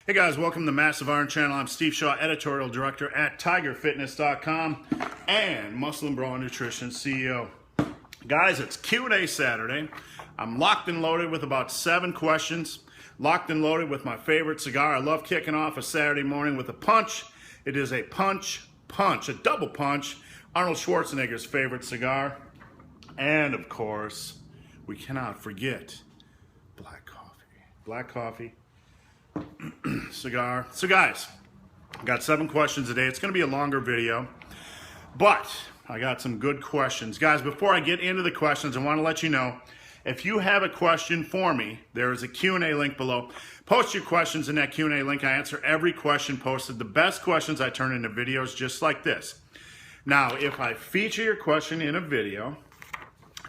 Hey guys, welcome to the Massive Iron Channel. I'm Steve Shaw, editorial director at TigerFitness.com and Muscle and Brawn Nutrition CEO. Guys, it's Q&A Saturday. I'm locked and loaded with about 7 questions. Locked and loaded with my favorite cigar. I love kicking off a Saturday morning with a punch. It is a punch, a double punch. Arnold Schwarzenegger's favorite cigar. And of course, we cannot forget black coffee. Black coffee. Cigar. So guys, I got 7 questions today. It's going to be a longer video, but I got some good questions. Guys, before I get into the questions, I want to let you know, if you have a question for me, there is a Q&A link below. Post your questions in that Q&A link. I answer every question posted. The best questions I turn into videos just like this. Now, if I feature your question in a video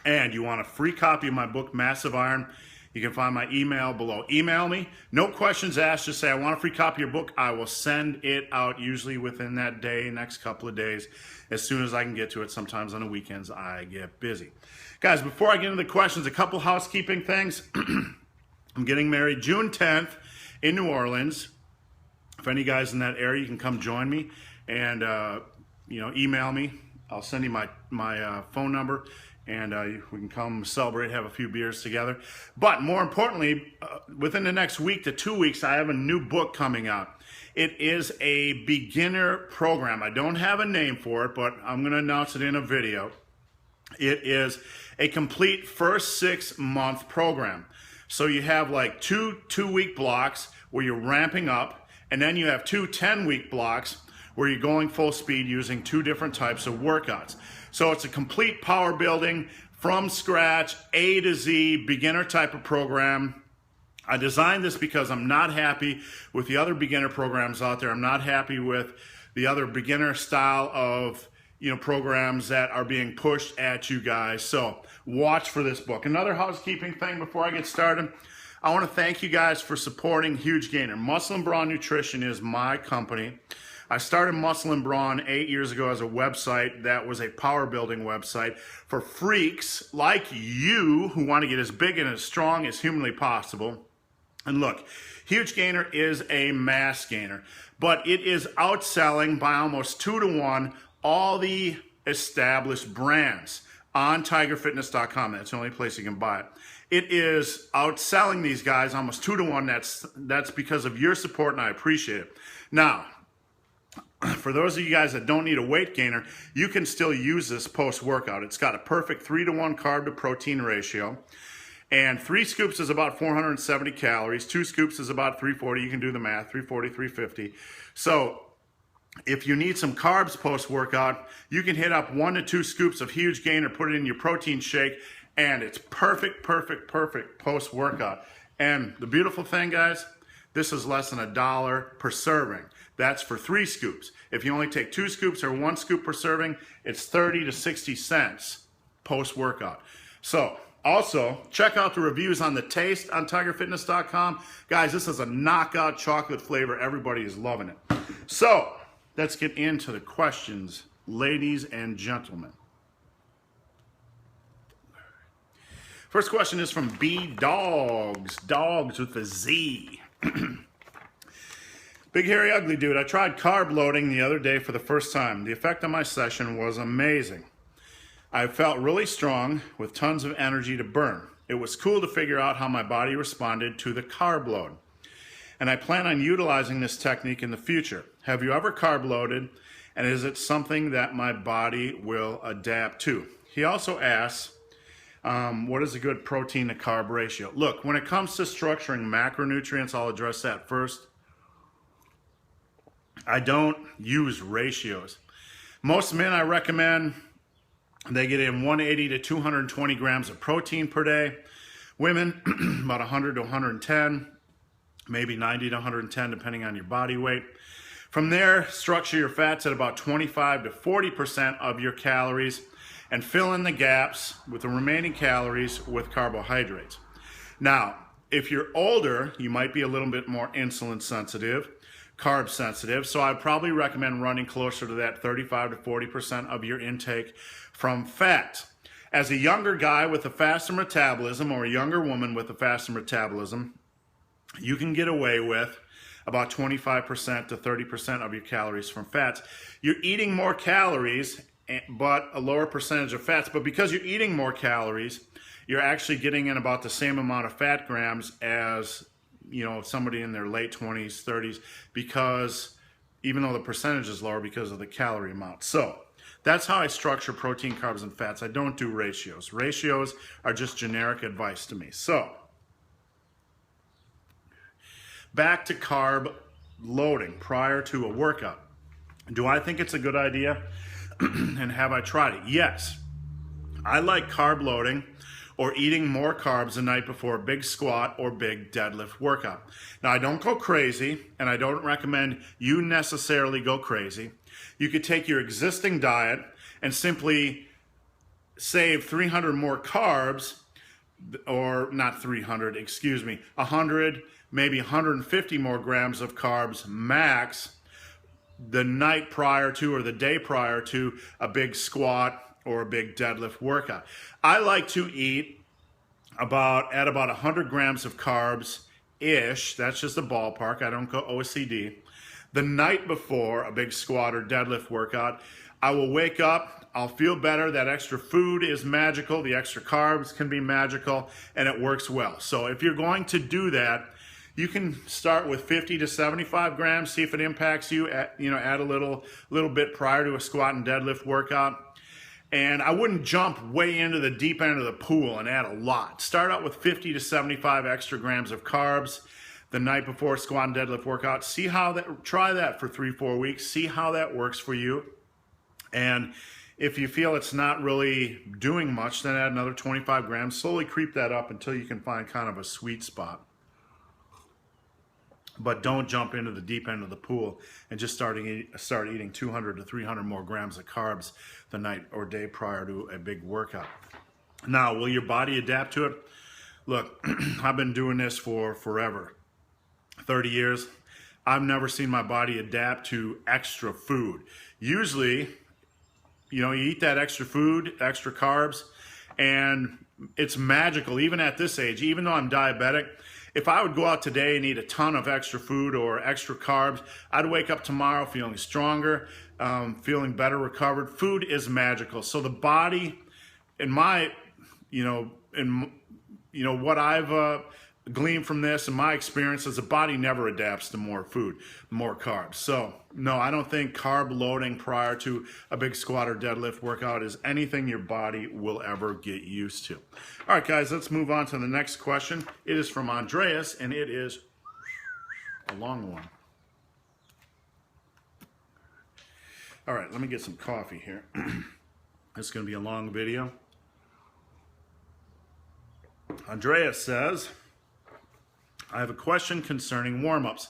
and you want a free copy of my book, Massive Iron, you can find my email below. Email me. No questions asked. Just say, I want a free copy of your book. I will send it out usually within that day, next couple of days, as soon as I can get to it. Sometimes on the weekends, I get busy. Guys, before I get into the questions, a couple housekeeping things. I'm getting married June 10th in New Orleans. If any guys in that area, you can come join me and email me. I'll send you my phone number. And we can come celebrate, have a few beers together. But more importantly, within the next week to 2 weeks, I have a new book coming out. It is a beginner program. I don't have a name for it, but I'm going to announce it in a video. It is a complete first 6-month program. So you have like two 2-week blocks where you're ramping up, and then you have 2 10-week blocks where you're going full speed using 2 different types of workouts. So it's a complete power building from scratch, A to Z, beginner type of program. I designed this because I'm not happy with the other beginner programs out there. I'm not happy with the other beginner style of programs that are being pushed at you guys. So watch for this book. Another housekeeping thing before I get started, I want to thank you guys for supporting Huge Gainer. Muscle and Brawn Nutrition is my company. I started Muscle and Brawn 8 years ago as a website that was a power building website for freaks like you who want to get as big and as strong as humanly possible. And look, Huge Gainer is a mass gainer, but it is outselling by almost 2 to 1 all the established brands on TigerFitness.com. That's the only place you can buy it. It is outselling these guys almost 2 to 1. That's because of your support, and I appreciate it. Now, for those of you guys that don't need a weight gainer, you can still use this post-workout. It's got a perfect 3 to 1 carb to protein ratio. And 3 scoops is about 470 calories. 2 scoops is about 340. You can do the math, 340, 350. So if you need some carbs post-workout, you can hit up 1 to 2 scoops of Huge Gainer, put it in your protein shake, and it's perfect post-workout. And the beautiful thing, guys, this is less than $1 per serving. That's for 3 scoops. If you only take 2 scoops or 1 scoop per serving, it's 30 to 60 cents post-workout. So also, check out the reviews on the taste on TigerFitness.com. Guys, this is a knockout chocolate flavor. Everybody is loving it. So let's get into the questions, ladies and gentlemen. First question is from Bdawg, dogs with a Z. Big, hairy, ugly dude. I tried carb loading the other day for the first time. The effect on my session was amazing. I felt really strong with tons of energy to burn. It was cool to figure out how my body responded to the carb load. And I plan on utilizing this technique in the future. Have you ever carb loaded? And is it something that my body will adapt to? He also asks, what is a good protein to carb ratio? Look, when it comes to structuring macronutrients, I'll address that first. I don't use ratios. Most men I recommend, they get in 180 to 220 grams of protein per day. Women, about 100 to 110, maybe 90 to 110 depending on your body weight. From there, structure your fats at about 25 to 40% of your calories and fill in the gaps with the remaining calories with carbohydrates. Now, if you're older, you might be a little bit more insulin sensitive, carb sensitive, so I'd probably recommend running closer to that 35 to 40% of your intake from fat. As a younger guy with a faster metabolism or a younger woman with a faster metabolism, you can get away with about 25% to 30% of your calories from fats. You're eating more calories, but a lower percentage of fats. But because you're eating more calories, you're actually getting in about the same amount of fat grams as, you know, somebody in their late 20s, 30s, because even though the percentage is lower because of the calorie amount. So that's how I structure protein, carbs, and fats. I don't do ratios. Ratios are just generic advice to me. So back to carb loading prior to a workout. Do I think it's a good idea? And have I tried it? Yes. I like carb loading or eating more carbs the night before a big squat or big deadlift workout. Now, I don't go crazy, and I don't recommend you necessarily go crazy. You could take your existing diet and simply save 300 more carbs, or not 300, excuse me, 100, maybe 150 more grams of carbs max the night prior to or the day prior to a big squat or a big deadlift workout. I like to eat at about 100 grams of carbs-ish, that's just a ballpark, I don't go OCD, the night before a big squat or deadlift workout. I will wake up, I'll feel better, that extra food is magical, the extra carbs can be magical, and it works well. So if you're going to do that, you can start with 50 to 75 grams, see if it impacts you, add a little bit prior to a squat and deadlift workout. And I wouldn't jump way into the deep end of the pool and add a lot. Start out with 50 to 75 extra grams of carbs the night before a squat and deadlift workout. Try that for 3-4 weeks. See how that works for you. And if you feel it's not really doing much, then add another 25 grams. Slowly creep that up until you can find kind of a sweet spot. But don't jump into the deep end of the pool and just start eating 200 to 300 more grams of carbs the night or day prior to a big workout. Now, will your body adapt to it? Look, I've been doing this for forever, 30 years. I've never seen my body adapt to extra food. Usually, you eat that extra food, extra carbs, and it's magical, even at this age, even though I'm diabetic. If I would go out today and eat a ton of extra food or extra carbs, I'd wake up tomorrow feeling stronger, feeling better recovered. Food is magical. So the body, in my, what I've gleaned from this and my experience is the body never adapts to more food, more carbs. So no, I don't think carb loading prior to a big squat or deadlift workout is anything your body will ever get used to. All right, guys, let's move on to the next question. It is from Andreas, and it is a long one. All right, let me get some coffee here. This is going to be a long video. Andreas says, I have a question concerning warm-ups,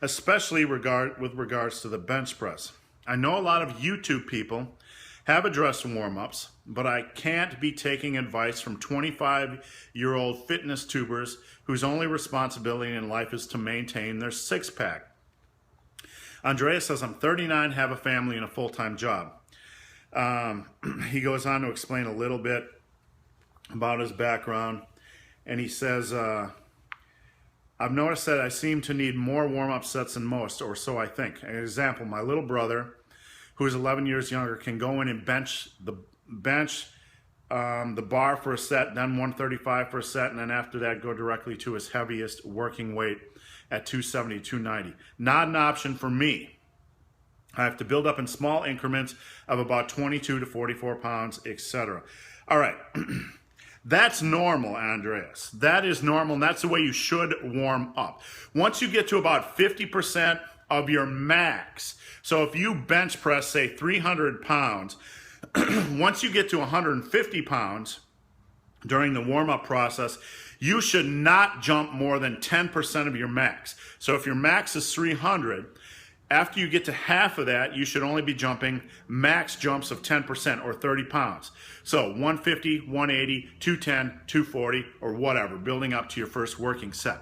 especially with regards to the bench press. I know a lot of YouTube people have addressed warm-ups, but I can't be taking advice from 25-year-old fitness tubers whose only responsibility in life is to maintain their six-pack. Andreas says, I'm 39, have a family and a full-time job. He goes on to explain a little bit about his background, and he says, I've noticed that I seem to need more warm-up sets than most, or so I think. An example, my little brother, who is 11 years younger, can go in and bench the bar for a set, then 135 for a set, and then after that go directly to his heaviest working weight at 270, 290. Not an option for me. I have to build up in small increments of about 22 to 44 pounds, etc. All right. That's normal, Andreas. That is normal, and that's the way you should warm up. Once you get to about 50% of your max, so if you bench press, say, 300 pounds, once you get to 150 pounds during the warm-up process, you should not jump more than 10% of your max. So if your max is 300, after you get to half of that, you should only be jumping max jumps of 10% or 30 pounds. So 150, 180, 210, 240, or whatever, building up to your first working set.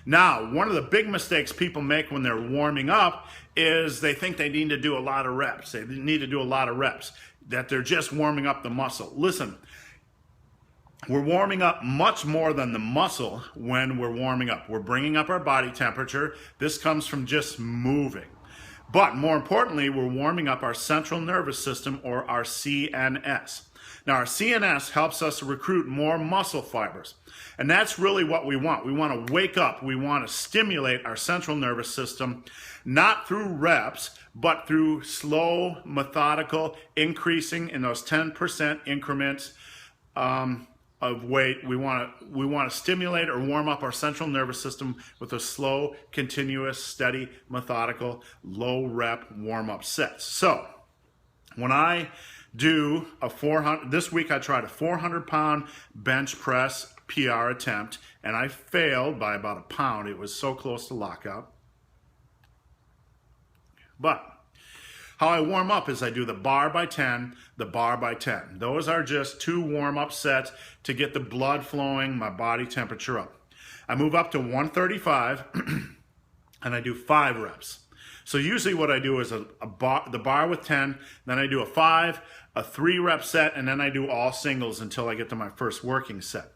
Now, one of the big mistakes people make when they're warming up is they think they need to do a lot of reps. They need to do a lot of reps, that they're just warming up the muscle. Listen, we're warming up much more than the muscle when we're warming up. We're bringing up our body temperature. This comes from just moving. But more importantly, we're warming up our central nervous system, or our CNS. Now, our CNS helps us recruit more muscle fibers. And that's really what we want. We want to wake up. We want to stimulate our central nervous system, not through reps, but through slow, methodical, increasing in those 10% increments of weight. We want to stimulate or warm up our central nervous system with a slow, continuous, steady, methodical, low rep warm-up sets. So when I do a 400, this week I tried a 400-pound bench press PR attempt, and I failed by about a pound. It was so close to lockout. But how I warm up is I do the bar by 10, the bar by 10. Those are just 2 warm-up sets to get the blood flowing, my body temperature up. I move up to 135, and I do 5 reps. So usually what I do is the bar with 10, then I do a 5, a 3-rep set, and then I do all singles until I get to my first working set.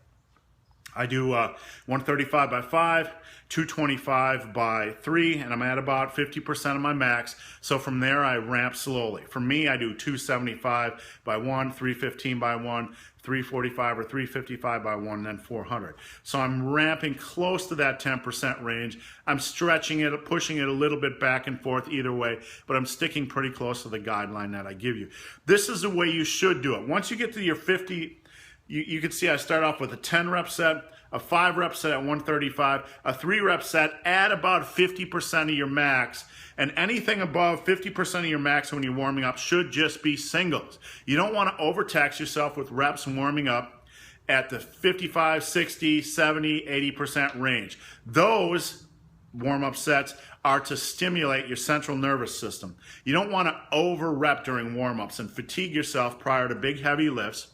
I do 135 by 5, 225 by 3, and I'm at about 50% of my max. So from there, I ramp slowly. For me, I do 275 by 1, 315 by 1, 345 or 355 by 1, and then 400. So I'm ramping close to that 10% range. I'm stretching it, pushing it a little bit back and forth either way, but I'm sticking pretty close to the guideline that I give you. This is the way you should do it. Once you get to your 50, you can see I start off with a 10-rep set, a 5-rep set at 135, a 3-rep set at about 50% of your max, and anything above 50% of your max when you're warming up should just be singles. You don't want to overtax yourself with reps warming up at the 55, 60, 70, 80% range. Those warm-up sets are to stimulate your central nervous system. You don't want to over-rep during warm-ups and fatigue yourself prior to big heavy lifts,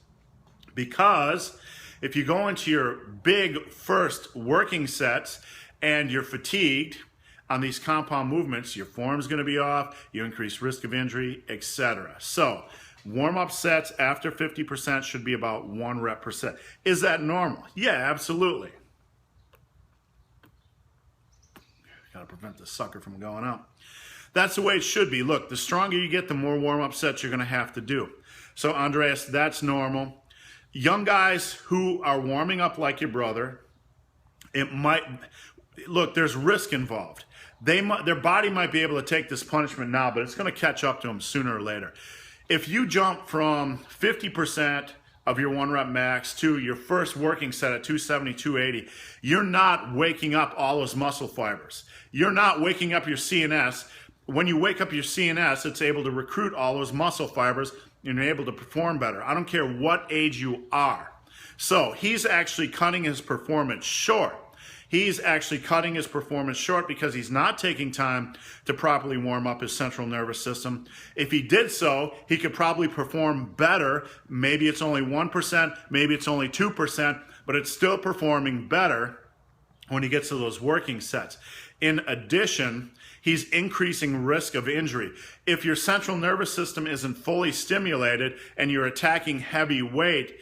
because if you go into your big first working sets and you're fatigued on these compound movements, your form's going to be off, you increase risk of injury, etc. So warm-up sets after 50% should be about 1 rep per set. Is that normal? Yeah, absolutely. Got to prevent the sucker from going out. That's the way it should be. Look, the stronger you get, the more warm-up sets you're going to have to do. So Andreas, that's normal. Young guys who are warming up like your brother, look, there's risk involved. Their body might be able to take this punishment now, but it's going to catch up to them sooner or later. If you jump from 50% of your 1-rep max to your first working set at 270, 280, you're not waking up all those muscle fibers. You're not waking up your CNS. When you wake up your CNS, it's able to recruit all those muscle fibers, and you're able to perform better. I don't care what age you are. So he's actually cutting his performance short. He's actually cutting his performance short because he's not taking time to properly warm up his central nervous system. If he did so, he could probably perform better. Maybe it's only 1%, maybe it's only 2%, but it's still performing better when he gets to those working sets. In addition, he's increasing risk of injury. If your central nervous system isn't fully stimulated and you're attacking heavy weight,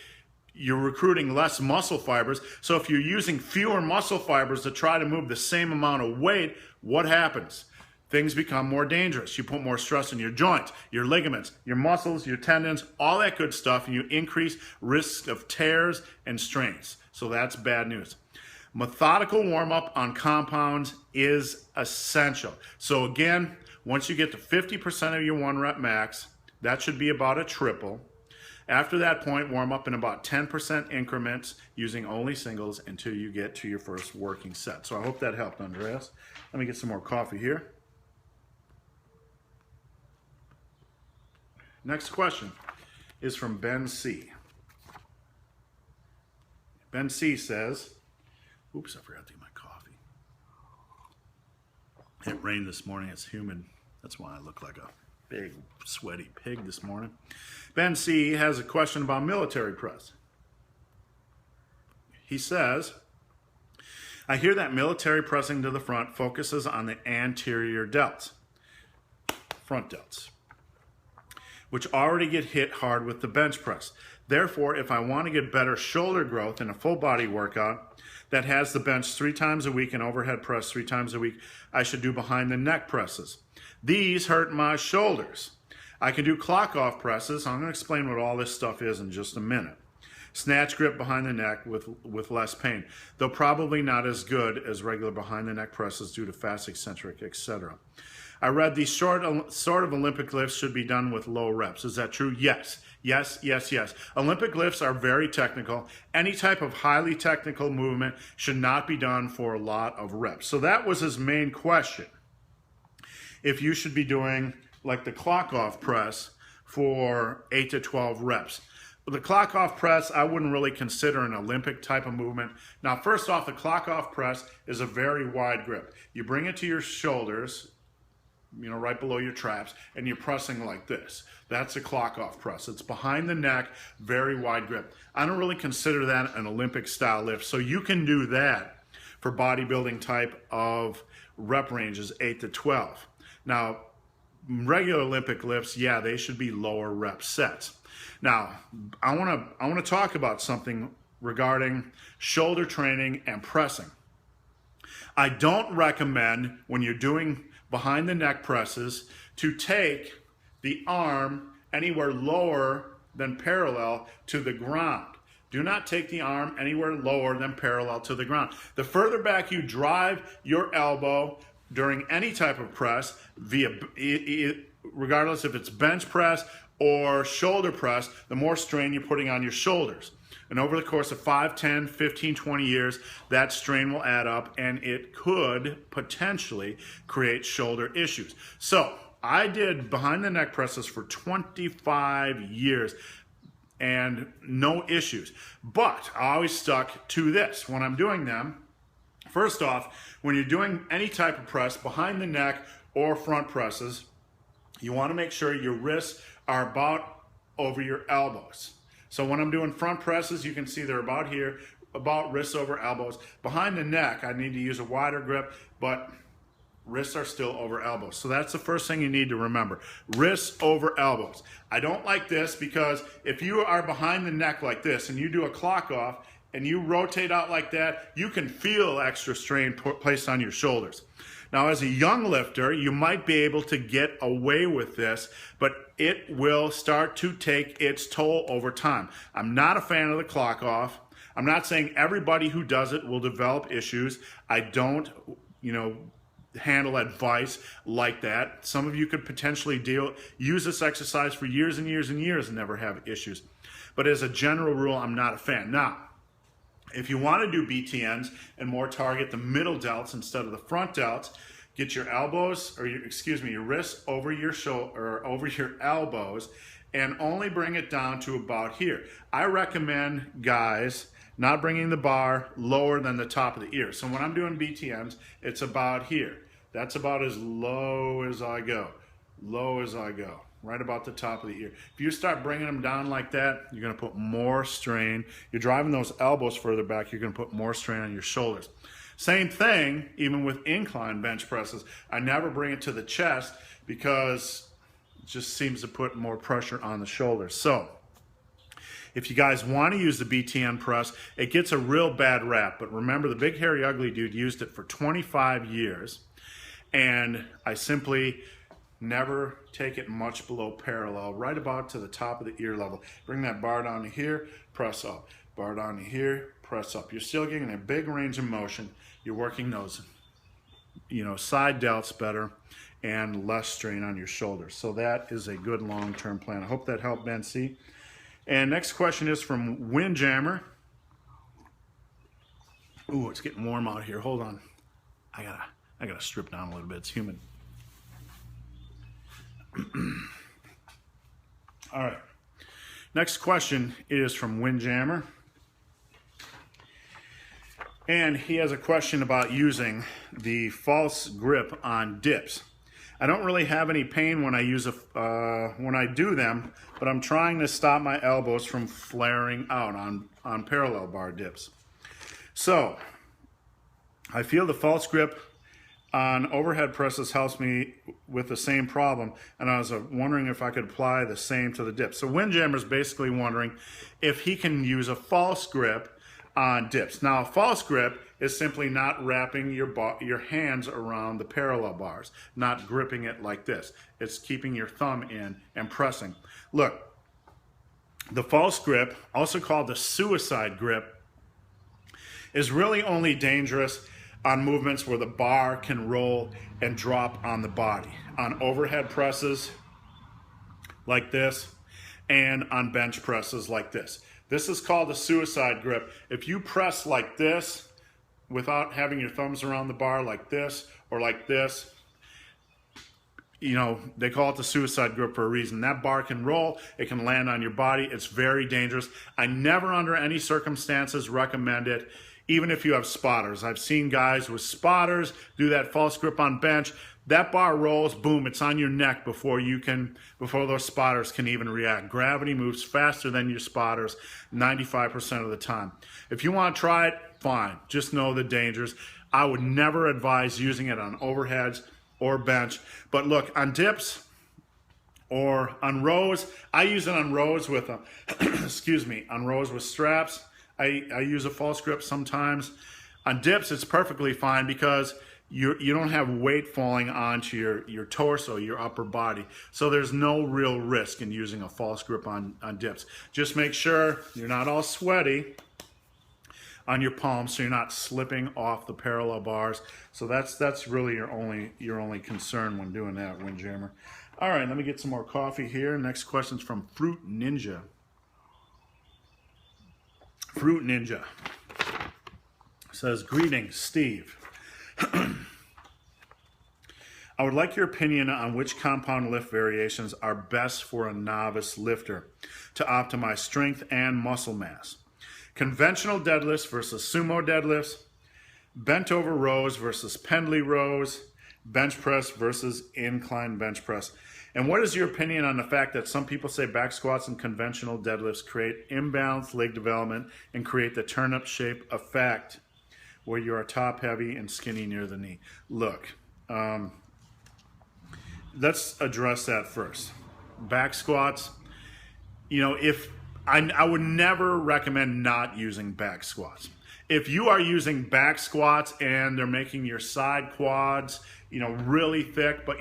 you're recruiting less muscle fibers. So if you're using fewer muscle fibers to try to move the same amount of weight, what happens? Things become more dangerous. You put more stress on your joints, your ligaments, your muscles, your tendons, all that good stuff, and you increase risk of tears and strains. So that's bad news. Methodical warm-up on compounds is essential. So again, once you get to 50% of your 1-rep max, that should be about a triple. After that point, warm up in about 10% increments using only singles until you get to your first working set. So I hope that helped, Andreas. Let me get some more coffee here. Next question is from BenC. BenC says, oops, I forgot to get my coffee. It rained this morning, it's humid. That's why I look like a big sweaty pig this morning. BenC has a question about military press. He says, I hear that military pressing to the front focuses on the anterior delts, front delts, which already get hit hard with the bench press. Therefore, if I want to get better shoulder growth in a full body workout that has the bench 3 times a week and overhead press 3 times a week, I should do behind the neck presses. These hurt my shoulders. I can do Klokov presses. I'm going to explain what all this stuff is in just a minute. Snatch grip behind the neck with less pain, though probably not as good as regular behind the neck presses due to fast eccentric, etc. I read these sort of Olympic lifts should be done with low reps. Is that true? Yes. Yes, yes, yes. Olympic lifts are very technical. Any type of highly technical movement should not be done for a lot of reps. So that was his main question. If you should be doing like the Klokov press for 8 to 12 reps. But the Klokov press, I wouldn't really consider an Olympic type of movement. Now, first off, the Klokov press is a very wide grip. You bring it to your shoulders, right below your traps, and you're pressing like this. That's a Klokov press. It's behind the neck, very wide grip. I don't really consider that an Olympic style lift. So you can do that for bodybuilding type of rep ranges, 8 to 12. Now, regular Olympic lifts, yeah, they should be lower rep sets. Now, I want to talk about something regarding shoulder training and pressing. I don't recommend when you're doing behind the neck presses to take the arm anywhere lower than parallel to the ground. Do not take the arm anywhere lower than parallel to the ground. The further back you drive your elbow during any type of press, regardless if it's bench press or shoulder press, the more strain you're putting on your shoulders. And over the course of 5, 10, 15, 20 years, that strain will add up and it could potentially create shoulder issues. So I did behind the neck presses for 25 years and no issues. But I always stuck to this when I'm doing them. First off, when you're doing any type of press, behind the neck or front presses, you want to make sure your wrists are about over your elbows. So when I'm doing front presses, you can see they're about here, about wrists over elbows. Behind the neck, I need to use a wider grip, but wrists are still over elbows. So that's the first thing you need to remember. Wrists over elbows. I don't like this because if you are behind the neck like this and you do a Klokov and you rotate out like that, you can feel extra strain placed on your shoulders. Now, as a young lifter, you might be able to get away with this, but it will start to take its toll over time. I'm not a fan of the Klokov. I'm not saying everybody who does it will develop issues. I don't, handle advice like that. Some of you could potentially use this exercise for years and years and years and never have issues. But as a general rule, I'm not a fan. Now, if you want to do BTNs and more target the middle delts instead of the front delts, get your elbows, or your wrists over your shoulder or over your elbows, and only bring it down to about here. I recommend guys not bringing the bar lower than the top of the ear. So when I'm doing BTNs, it's about here. That's about as low as I go. Low as I go. Right about the top of the ear. If you start bringing them down like that, you're going to put more strain. You're driving those elbows further back, you're going to put more strain on your shoulders. Same thing, even with incline bench presses. I never bring it to the chest because it just seems to put more pressure on the shoulders. So, if you guys want to use the BTN press, it gets a real bad rap. But remember, the big hairy ugly dude used it for 25 years. And I simply never take it much below parallel, right about to the top of the ear level. Bring that bar down to here, press up. Bar down to here, press up. You're still getting a big range of motion. You're working those, side delts better and less strain on your shoulders. So that is a good long-term plan. I hope that helped, BenC. And next question is from Windjammer. Ooh, it's getting warm out here. Hold on. I gotta strip down a little bit. It's humid. All right. Next question is from Windjammer. And he has a question about using the false grip on dips. I don't really have any pain when I when I do them, but I'm trying to stop my elbows from flaring out on parallel bar dips. So, I feel the false grip on overhead presses helps me with the same problem, and I was wondering if I could apply the same to the dips. So Windjammer is basically wondering if he can use a false grip on dips. Now, a false grip is simply not wrapping your hands around the parallel bars, not gripping it like this. It's keeping your thumb in and pressing. Look, the false grip, also called the suicide grip, is really only dangerous on movements where the bar can roll and drop on the body, on overhead presses like this, and on bench presses like this. This is called a suicide grip. If you press like this without having your thumbs around the bar like this or like this, you know, they call it the suicide grip for a reason. That bar can roll, it can land on your body. It's very dangerous. I never under any circumstances recommend it, even if you have spotters. I've seen guys with spotters do that false grip on bench. That bar rolls, boom, it's on your neck before those spotters can even react. Gravity moves faster than your spotters 95% of the time. If you want to try it, fine. Just know the dangers. I would never advise using it on overheads or bench. But look, on dips or on rows, I use it on rows with excuse me, on rows with straps. I use a false grip sometimes. On dips, it's perfectly fine because you don't have weight falling onto your torso, your upper body. So there's no real risk in using a false grip on dips. Just make sure you're not all sweaty on your palms, so you're not slipping off the parallel bars. So that's really your only concern when doing that, Windjammer. All right, let me get some more coffee here. Next question's from Fruit Ninja. Fruit Ninja says, greetings, Steve. I would like your opinion on which compound lift variations are best for a novice lifter to optimize strength and muscle mass. Conventional deadlifts versus sumo deadlifts, bent over rows versus pendley rows, bench press versus incline bench press. And what is your opinion on the fact that some people say back squats and conventional deadlifts create imbalanced leg development and create the turnip shape effect where you are top heavy and skinny near the knee? Look, let's address that first. Back squats, you know, I would never recommend not using back squats. If you are using back squats and they're making your side quads, you know, really thick, but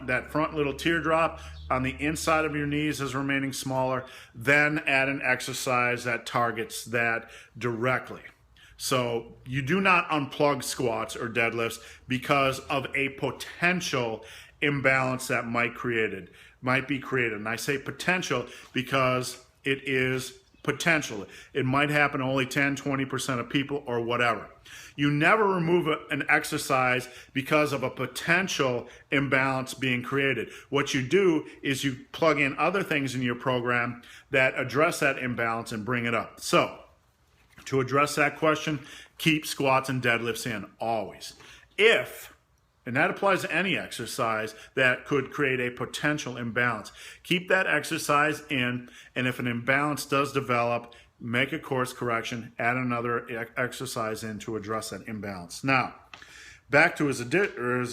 that front little teardrop on the inside of your knees is remaining smaller, then add an exercise that targets that directly. So you do not unplug squats or deadlifts because of a potential imbalance that might be created. And I say potential because it is potential. It might happen to only 10-20% of people or whatever. You never remove an exercise because of a potential imbalance being created. What you do is you plug in other things in your program that address that imbalance and bring it up. So to address that question, keep squats and deadlifts in always. And that applies to any exercise that could create a potential imbalance. Keep that exercise in, and if an imbalance does develop, make a course correction, add another exercise in to address that imbalance. Now, back to his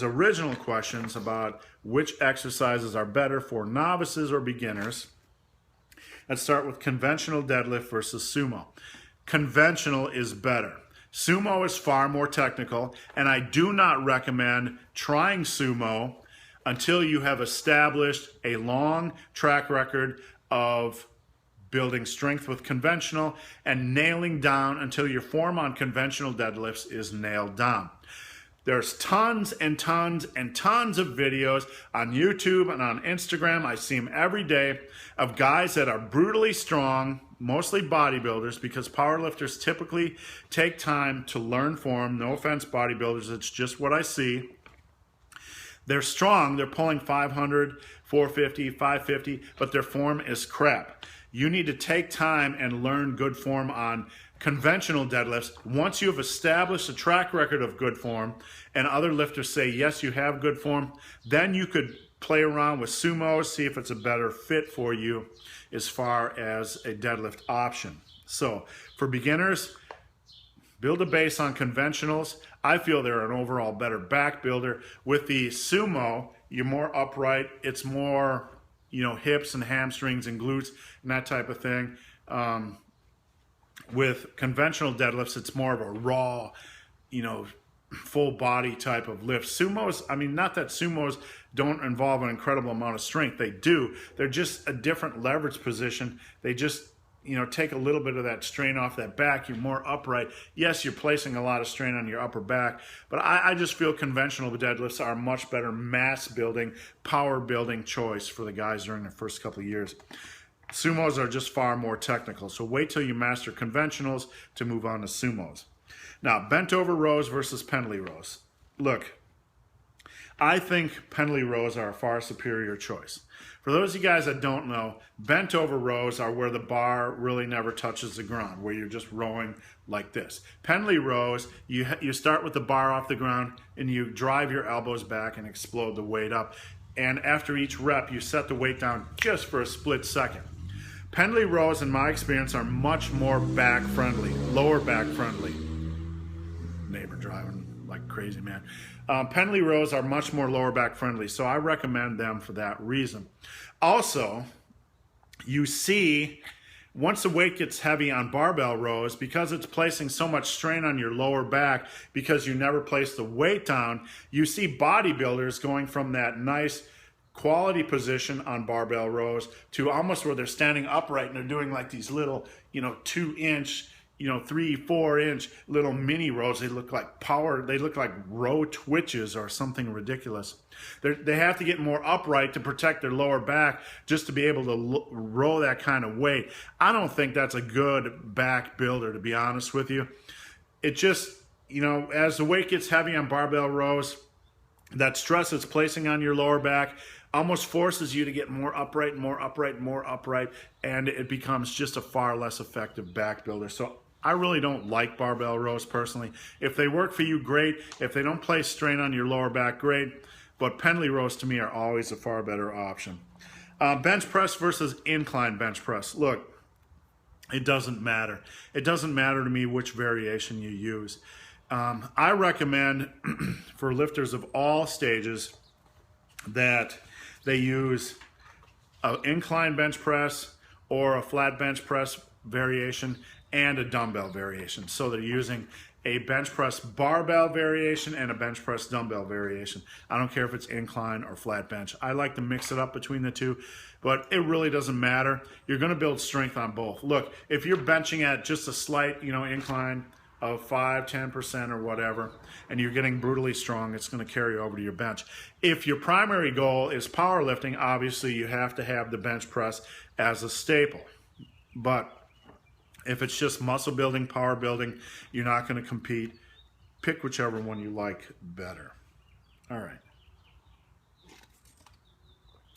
original questions about which exercises are better for novices or beginners. Let's start with conventional deadlift versus sumo. Conventional is better. Sumo is far more technical, and I do not recommend trying sumo until you have established a long track record of building strength with conventional and nailing down until your form on conventional deadlifts is nailed down. There's tons and tons and tons of videos on YouTube and on Instagram. I see them every day of guys that are brutally strong, mostly bodybuilders, because powerlifters typically take time to learn form. No offense, bodybuilders, it's just what I see. They're strong, they're pulling 500, 450, 550, but their form is crap. You need to take time and learn good form on conventional deadlifts. Once you have established a track record of good form and other lifters say, yes, you have good form, then you could play around with sumo, see if it's a better fit for you as far as a deadlift option. So for beginners, build a base on conventionals. I feel they're an overall better back builder. With the sumo, you're more upright. It's more, you know, hips and hamstrings and glutes and that type of thing. With conventional deadlifts, it's more of a raw, you know, full body type of lift. Sumos, I mean, not that sumos don't involve an incredible amount of strength. They do. They're just a different leverage position. They just, you know, take a little bit of that strain off that back. You're more upright. Yes, you're placing a lot of strain on your upper back, but I just feel conventional deadlifts are a much better mass building, power building choice for the guys during their first couple of years. Sumos are just far more technical, so wait till you master conventionals to move on to sumos. Now, bent over rows versus pendlay rows. Look, I think pendlay rows are a far superior choice. For those of you guys that don't know, bent over rows are where the bar really never touches the ground, where you're just rowing like this. Pendlay rows, you start with the bar off the ground and you drive your elbows back and explode the weight up. And after each rep, you set the weight down just for a split second. Pendlay rows, in my experience, are much more back friendly, lower back friendly. Neighbor driving like crazy, man. Pendlay rows are much more lower back friendly, so I recommend them for that reason. Also, you see, once the weight gets heavy on barbell rows, because it's placing so much strain on your lower back because you never place the weight down, you see bodybuilders going from that nice quality position on barbell rows to almost where they're standing upright and they're doing like these little, you know, 2-inch, you know, 3-4 inch little mini rows. They look like they look like row twitches or something ridiculous. They have to get more upright to protect their lower back just to be able to row that kind of weight. I don't think that's a good back builder, to be honest with you. It just, you know, as the weight gets heavy on barbell rows, that stress it's placing on your lower back almost forces you to get more upright, and it becomes just a far less effective back builder. So I really don't like barbell rows personally. If they work for you, great. If they don't place strain on your lower back, great. But pendlay rows to me are always a far better option. Bench press versus incline bench press. Look, it doesn't matter. It doesn't matter to me which variation you use. I recommend for lifters of all stages that they use an incline bench press or a flat bench press variation and a dumbbell variation. So they're using a bench press barbell variation and a bench press dumbbell variation. I don't care if it's incline or flat bench. I like to mix it up between the two, but it really doesn't matter. You're gonna build strength on both. Look, if you're benching at just a slight, you know, incline of 5-10% or whatever, and you're getting brutally strong, it's going to carry over to your bench. If your primary goal is powerlifting, obviously you have to have the bench press as a staple. But if it's just muscle building, power building, you're not going to compete. Pick whichever one you like better. All right.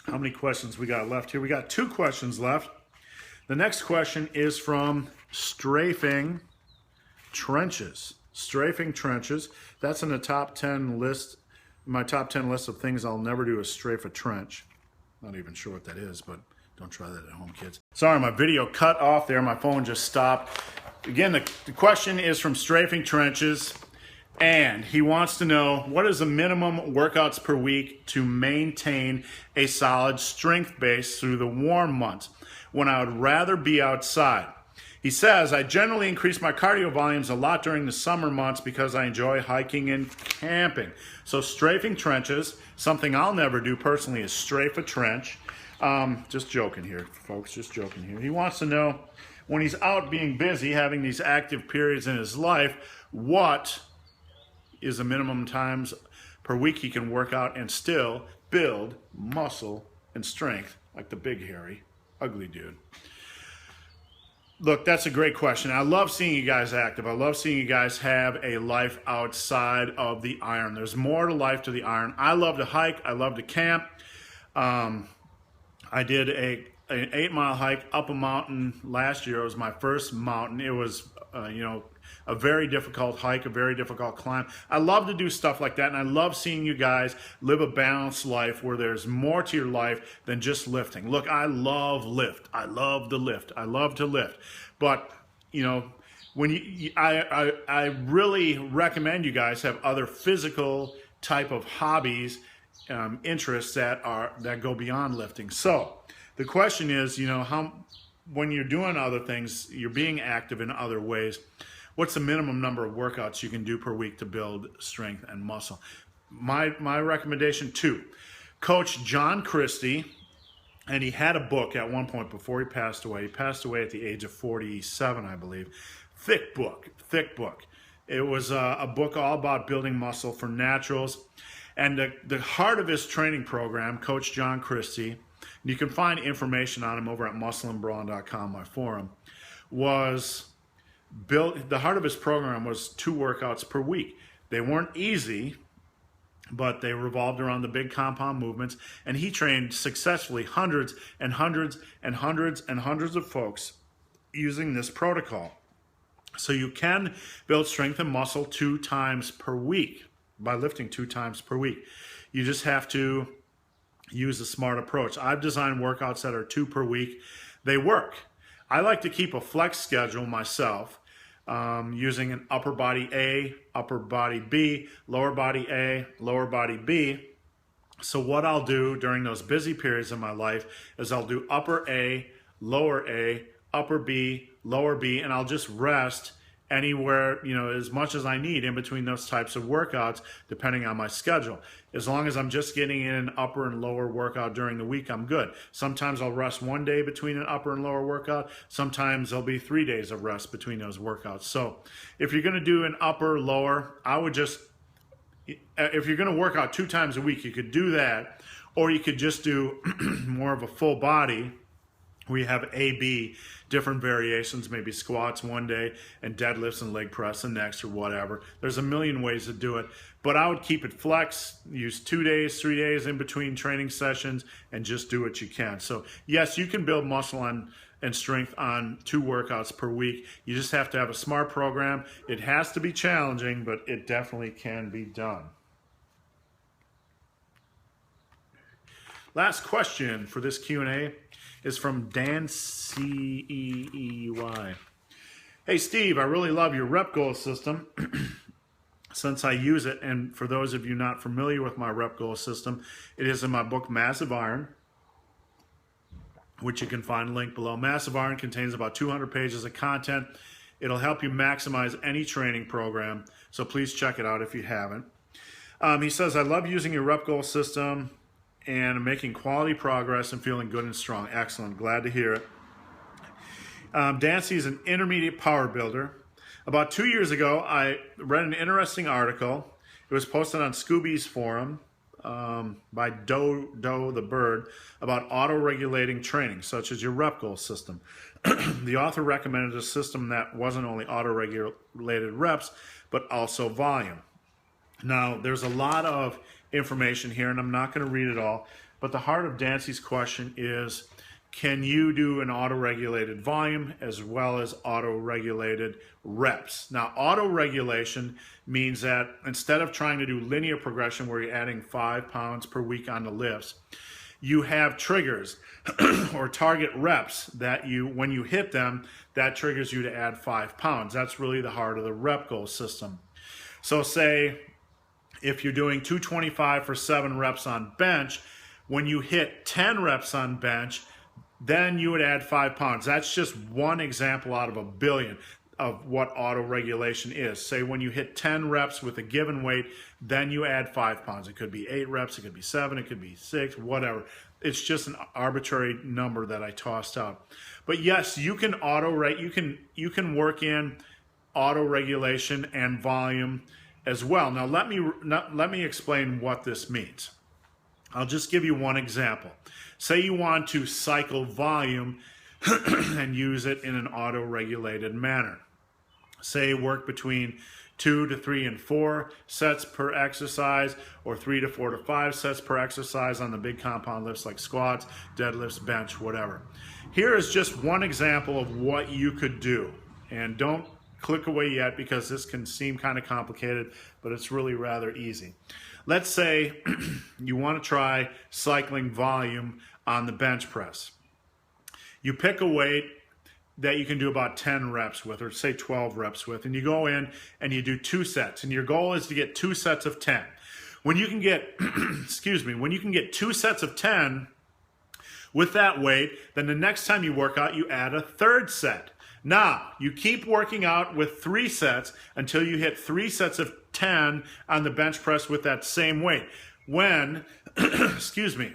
How many questions we got left here? We got 2 questions left. The next question is from Strafing Trenches. Strafing Trenches. That's in the top 10 list. My top 10 list of things I'll never do is strafe a trench. Not even sure what that is, but don't try that at home, kids. Sorry, my video cut off there. My phone just stopped. Again, the question is from Strafing Trenches, and he wants to know, what is the minimum workouts per week to maintain a solid strength base through the warm months when I would rather be outside? He says, I generally increase my cardio volumes a lot during the summer months because I enjoy hiking and camping. So strafing trenches, something I'll never do personally is strafe a trench. Just joking here, folks, just joking here. He wants to know, when he's out being busy, having these active periods in his life, what is the minimum times per week he can work out and still build muscle and strength like the big, hairy, ugly dude? Look, that's a great question. I love seeing you guys active. I love seeing you guys have a life outside of the iron. There's more to life to the iron. I love to hike. I love to camp. I did an 8-mile hike up a mountain last year. It was my first mountain. It was, you know, a very difficult hike, a very difficult climb. I love to do stuff like that, and I love seeing you guys live a balanced life where there's more to your life than just lifting. Look, I love lift. I love the lift. I love to lift. But, you know, when I really recommend you guys have other physical type of hobbies interests that go beyond lifting. So the question is, when you're doing other things, you're being active in other ways, what's the minimum number of workouts you can do per week to build strength and muscle? My recommendation, 2. Coach John Christie, and he had a book at one point before he passed away. He passed away at the age of 47, I believe. Thick book. It was a book all about building muscle for naturals. And the heart of his training program, Coach John Christie, you can find information on him over at muscleandbrawn.com, my forum, was built. The heart of his program was 2 workouts per week. They weren't easy, but they revolved around the big compound movements, and he trained successfully hundreds and hundreds and hundreds and hundreds of folks using this protocol. So you can build strength and muscle 2 times per week by lifting 2 times per week. You just have to use a smart approach. I've designed workouts that are 2 per week. They work. I like to keep a flex schedule myself, using an upper body A, upper body B, lower body A, lower body B. So what I'll do during those busy periods in my life is I'll do upper A, upper B, lower B, and I'll just rest anywhere, as much as I need in between those types of workouts, depending on my schedule. As long as I'm just getting in an upper and lower workout during the week, I'm good. Sometimes I'll rest 1 day between an upper and lower workout. Sometimes there'll be 3 days of rest between those workouts. So if you're going to do an upper, lower, if you're going to work out 2 times a week, you could do that, or you could just do more of a full body. We have A, B, different variations, maybe squats one day and deadlifts and leg press the next, or whatever. There's a million ways to do it, but I would keep it flex, use 2 days, 3 days in between training sessions, and just do what you can. So yes, you can build muscle and strength on 2 workouts per week. You just have to have a smart program. It has to be challenging, but it definitely can be done. Last question for this Q&A is from Danceey. Hey Steve, I really love your rep goal system since I use it. And for those of you not familiar with my rep goal system, it is in my book Massive Iron, which you can find linked below. Massive Iron contains about 200 pages of content. It'll help you maximize any training program, so please check it out if you haven't. He says, I love using your rep goal system and making quality progress and feeling good and strong. Excellent, glad to hear it. Danceey is an intermediate power builder. About 2 years ago, I read an interesting article. It was posted on Scooby's forum by Doe the Bird about auto-regulating training, such as your rep goal system. The author recommended a system that wasn't only auto-regulated reps, but also volume. Now, there's a lot of information here, and I'm not going to read it all, but the heart of Danceey's question is, can you do an auto-regulated volume as well as auto-regulated reps? Now, auto-regulation means that instead of trying to do linear progression where you're adding 5 pounds per week on the lifts, you have triggers or target reps that when you hit them, that triggers you to add 5 pounds. That's really the heart of the rep goal system. So say if you're doing 225 for 7 reps on bench, when you hit 10 reps on bench, then you would add 5 pounds. That's just one example out of a billion of what auto-regulation is. Say when you hit 10 reps with a given weight, then you add 5 pounds. It could be 8 reps, it could be 7, it could be 6, whatever. It's just an arbitrary number that I tossed out. But yes, you can you can work in auto-regulation and volume as well. Now let me explain what this means. I'll just give you one example. Say you want to cycle volume and use it in an auto-regulated manner. Say work between 2 to 3 and 4 sets per exercise, or 3 to 4 to 5 sets per exercise on the big compound lifts like squats, deadlifts, bench, whatever. Here is just one example of what you could do. And don't click away yet, because this can seem kind of complicated, but it's really rather easy. Let's say you want to try cycling volume on the bench press. You pick a weight that you can do about 10 reps with, or say 12 reps with, and you go in and you do 2 sets, and your goal is to get 2 sets of 10. When you can get, excuse me, when you can get 2 sets of 10 with that weight, then the next time you work out, you add a 3rd set. Now, you keep working out with 3 sets until you hit 3 sets of 10 on the bench press with that same weight. When, excuse me,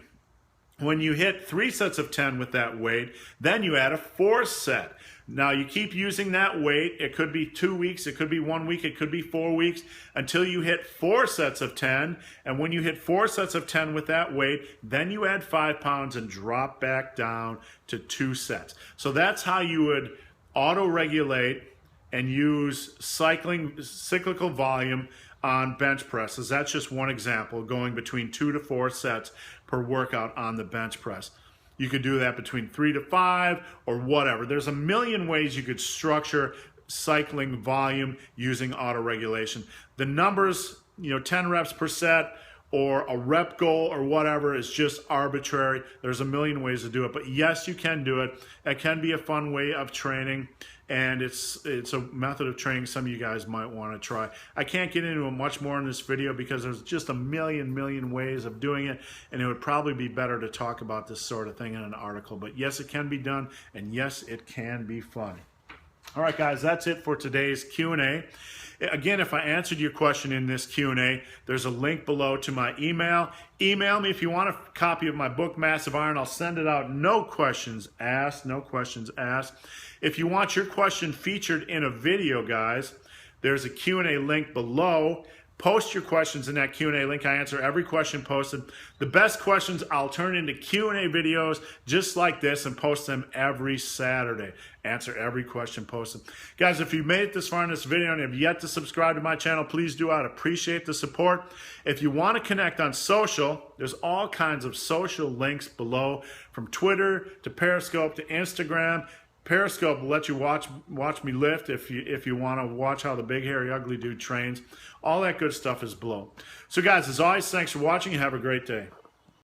when you hit 3 sets of 10 with that weight, then you add a 4th set. Now you keep using that weight. It could be 2 weeks, it could be 1 week, it could be 4 weeks, until you hit 4 sets of 10. And when you hit 4 sets of 10 with that weight, then you add 5 pounds and drop back down to 2 sets. So that's how you would auto-regulate and use cyclical volume on bench presses. That's just one example, going between 2 to 4 sets per workout on the bench press. You could do that between 3 to 5 or whatever. There's a million ways you could structure cycling volume using auto-regulation. The numbers, 10 reps per set or a rep goal or whatever is just arbitrary. There's a million ways to do it. But yes, you can do it. It can be a fun way of training, and it's a method of training some of you guys might want to try. I can't get into it much more in this video because there's just a million ways of doing it, and it would probably be better to talk about this sort of thing in an article. But yes, it can be done, and yes, it can be fun. All right, guys, that's it for today's Q&A. Again, if I answered your question in this Q&A, there's a link below to my email. Email me if you want a copy of my book, Massive Iron. I'll send it out. No questions asked. No questions asked. If you want your question featured in a video, guys, there's a Q&A link below. Post your questions in that Q&A link. I answer every question posted. The best questions I'll turn into Q&A videos just like this and post them every Saturday. Answer every question posted. Guys, if you made it this far in this video and have yet to subscribe to my channel, please do. I'd appreciate the support. If you want to connect on social, there's all kinds of social links below, from Twitter to Periscope to Instagram. Periscope will let you watch me lift if you want to watch how the big hairy ugly dude trains. All that good stuff is below. So guys, as always, thanks for watching and have a great day.